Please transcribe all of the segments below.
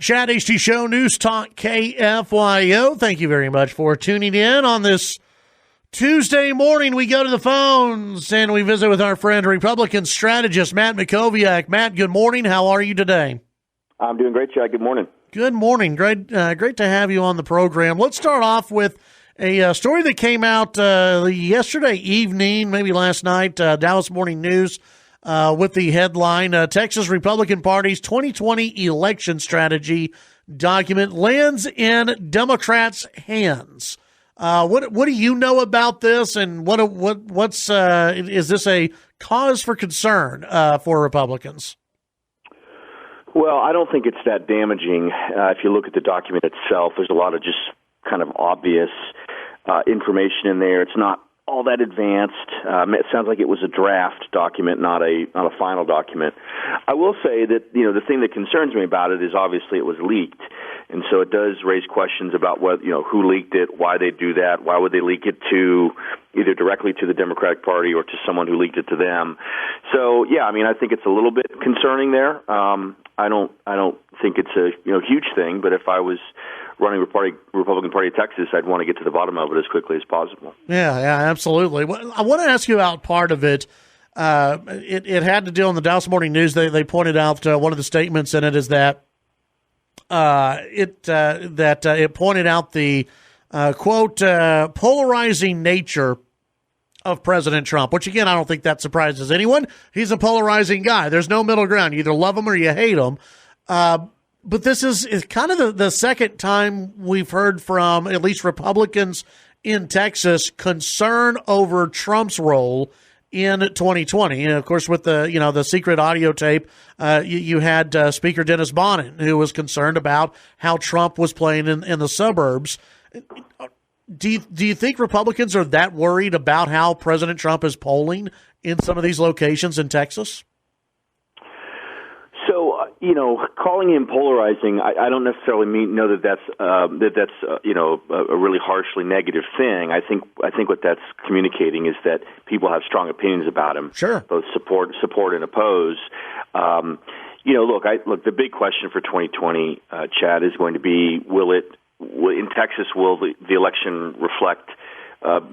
Chad Hasty Show, News Talk KFYO. Thank you very much for tuning in on this Tuesday morning. We go to the phones and we visit with our friend, Republican strategist Matt Mackowiak. Matt, good morning. How are you today? I'm doing great, Chad. Good morning. Good morning. Great to have you on the program. Let's start off with a story that came out yesterday evening, maybe last night, Dallas Morning News, with the headline, Texas Republican Party's 2020 election strategy document lands in Democrats' hands. What do you know about this, and what's is this a cause for concern for Republicans? Well, I don't think it's that damaging. If you look at the document itself, there's a lot of just kind of obvious information in there. It's not all that advanced. It sounds like it was a draft document, not a final document. I will say that the thing that concerns me about it is obviously it was leaked, and so it does raise questions about what who leaked it, why they do that, why would they leak it to either directly to the Democratic Party or to someone who leaked it to them. So yeah, I think it's a little bit concerning there. I don't think it's a huge thing, but if I was running Republican Party of Texas, I'd want to get to the bottom of it as quickly as possible. Yeah, absolutely. Well, I want to ask you about part of it. It had to deal in the Dallas Morning News. They pointed out one of the statements in it is that it pointed out the quote polarizing nature of President Trump, which again I don't think that surprises anyone. He's a polarizing guy. There's no middle ground. You either love him or you hate him. But this is kind of the second time we've heard from at least Republicans in Texas concern over Trump's role in 2020. And of course, with the secret audio tape, you had Speaker Dennis Bonnen, who was concerned about how Trump was playing in the suburbs. Do you think Republicans are that worried about how President Trump is polling in some of these locations in Texas? So, calling him polarizing, I don't necessarily know that that's a really harshly negative thing. I think what that's communicating is that people have strong opinions about him. Sure. Both support and oppose. Look, the big question for 2020, Chad, is going to be, in Texas, will the election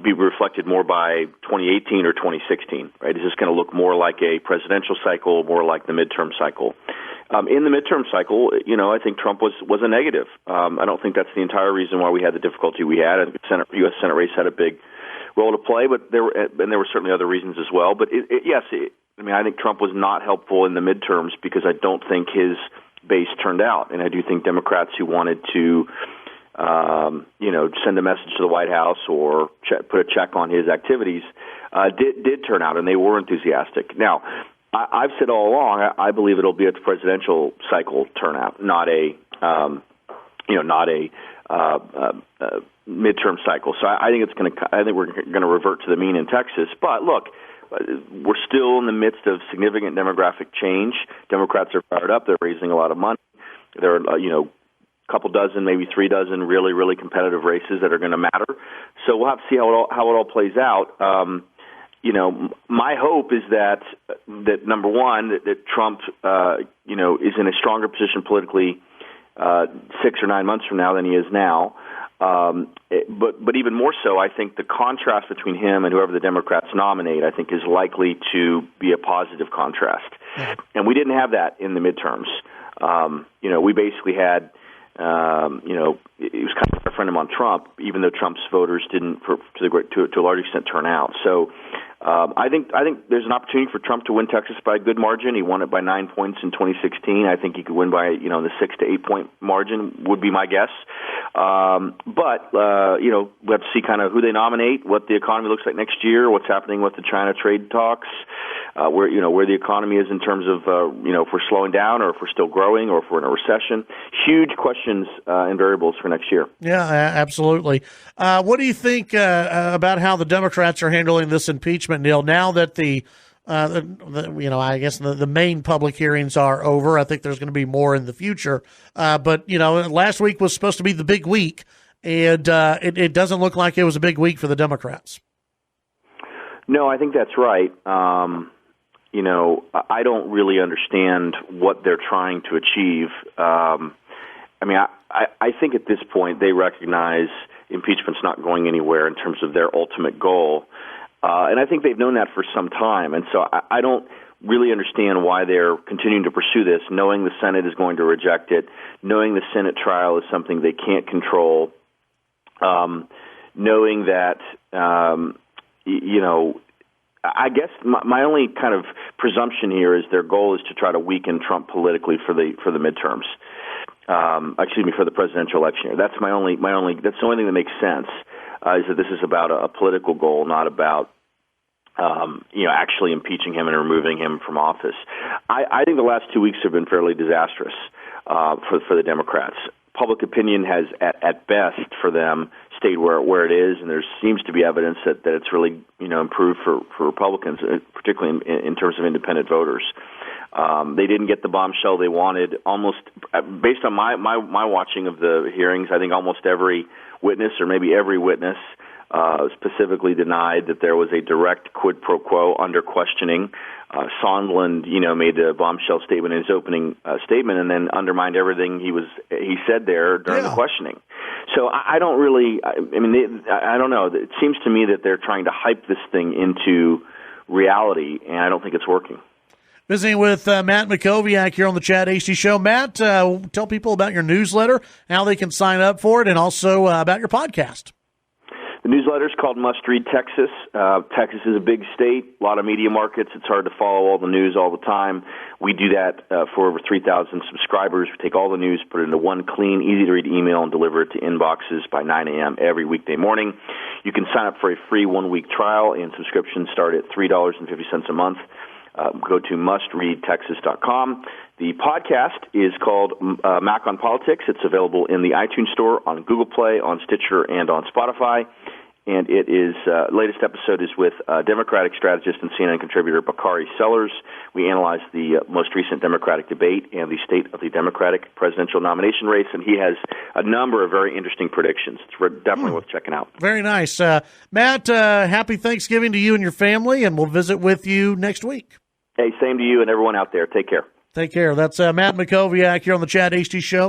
be reflected more by 2018 or 2016, right? Is this going to look more like a presidential cycle, more like the midterm cycle? In the midterm cycle, I think Trump was a negative. I don't think that's the entire reason why we had the difficulty we had. The U.S. Senate race had a big role to play, but there were certainly other reasons as well. But I think Trump was not helpful in the midterms because I don't think his base turned out, and I do think Democrats who wanted to send a message to the White House or put a check on his activities, did turn out, and they were enthusiastic. Now, I've said all along, I believe it'll be a presidential cycle turnout, not a midterm cycle. So I think we're going to revert to the mean in Texas. But look, we're still in the midst of significant demographic change. Democrats are fired up. They're raising a lot of money. There are, couple dozen, maybe 3 dozen really, really competitive races that are going to matter. So we'll have to see how it all plays out. My hope is that number one, that Trump, is in a stronger position politically 6 or 9 months from now than he is now. But even more so, I think the contrast between him and whoever the Democrats nominate, I think, is likely to be a positive contrast. And we didn't have that in the midterms. We basically had. It was kind of a referendum on Trump, even though Trump's voters didn't, to a large extent, turn out. So I think there's an opportunity for Trump to win Texas by a good margin. He won it by 9 points in 2016. I think he could win by the 6 to 8 point margin would be my guess. But we'll have to see kind of who they nominate, what the economy looks like next year, what's happening with the China trade talks, where the economy is in terms of if we're slowing down or if we're still growing or if we're in a recession. Huge questions and variables for next year. Yeah, absolutely. What do you think about how the Democrats are handling this impeachment deal now that the main public hearings are over? I think there's going to be more in the future. But last week was supposed to be the big week, and it doesn't look like it was a big week for the Democrats. No, I think that's right. I don't really understand what they're trying to achieve. mean, I think at this point they recognize impeachment's not going anywhere in terms of their ultimate goal. And I think they've known that for some time. And so I don't really understand why they're continuing to pursue this, knowing the Senate is going to reject it, knowing the Senate trial is something they can't control, knowing that, I guess my only kind of presumption here is their goal is to try to weaken Trump politically for the midterms. For the presidential election year. That's that's the only thing that makes sense, is that this is about a political goal, not about, actually impeaching him and removing him from office. I think the last 2 weeks have been fairly disastrous, for the Democrats. Public opinion has, at best for them, stayed where it is, and there seems to be evidence that it's really, improved for Republicans, particularly in terms of independent voters. They didn't get the bombshell they wanted. Almost, based on my watching of the hearings, I think almost every witness, or maybe every witness, specifically denied that there was a direct quid pro quo under questioning. Sondland, made a bombshell statement in his opening statement, and then undermined everything he said there during the questioning. So I don't really. I don't know. It seems to me that they're trying to hype this thing into reality, and I don't think it's working. Visiting with Matt Mackowiak here on the Chad Hasty Show. Matt, tell people about your newsletter, how they can sign up for it, and also about your podcast. The newsletter is called Must Read Texas. Texas is a big state, a lot of media markets. It's hard to follow all the news all the time. We do that for over 3,000 subscribers. We take all the news, put it into one clean, easy-to-read email, and deliver it to inboxes by 9 a.m. every weekday morning. You can sign up for a free one-week trial, and subscriptions start at $3.50 a month. Go to mustreadtexas.com. The podcast is called Mac on Politics. It's available in the iTunes Store, on Google Play, on Stitcher, and on Spotify. And it is latest episode is with Democratic strategist and CNN contributor Bakari Sellers. We analyze the most recent Democratic debate and the state of the Democratic presidential nomination race, and he has a number of very interesting predictions. It's definitely worth checking out. Very nice. Matt, happy Thanksgiving to you and your family, and we'll visit with you next week. Hey, same to you and everyone out there. Take care. Take care. That's Matt Mackowiak here on the Chad Hasty Show.